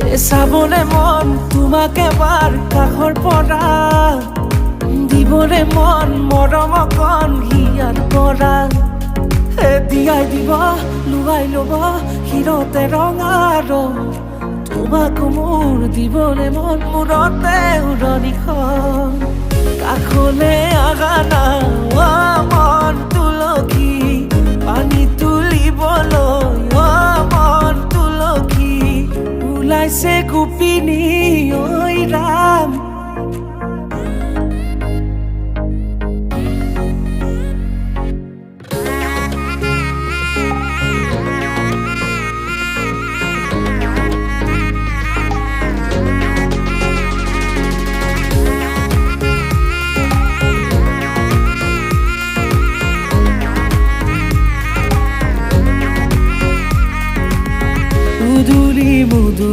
চাবলে মন তোমাক এবাৰ কাষৰ পৰা দিবলে মন মৰম অকণ হিয়াৰ পৰা দিয়াই দিব লুৱাই ল'ব শিৰতে ৰঙা ৰং তোমাকো মোৰ দিবলে মন মূৰতে উৰণিখন কাষলে আগা না মন তুলসী পানী তুলিবলৈ মন তুলসী ওলাইছে গোপিনী ঐ ৰাম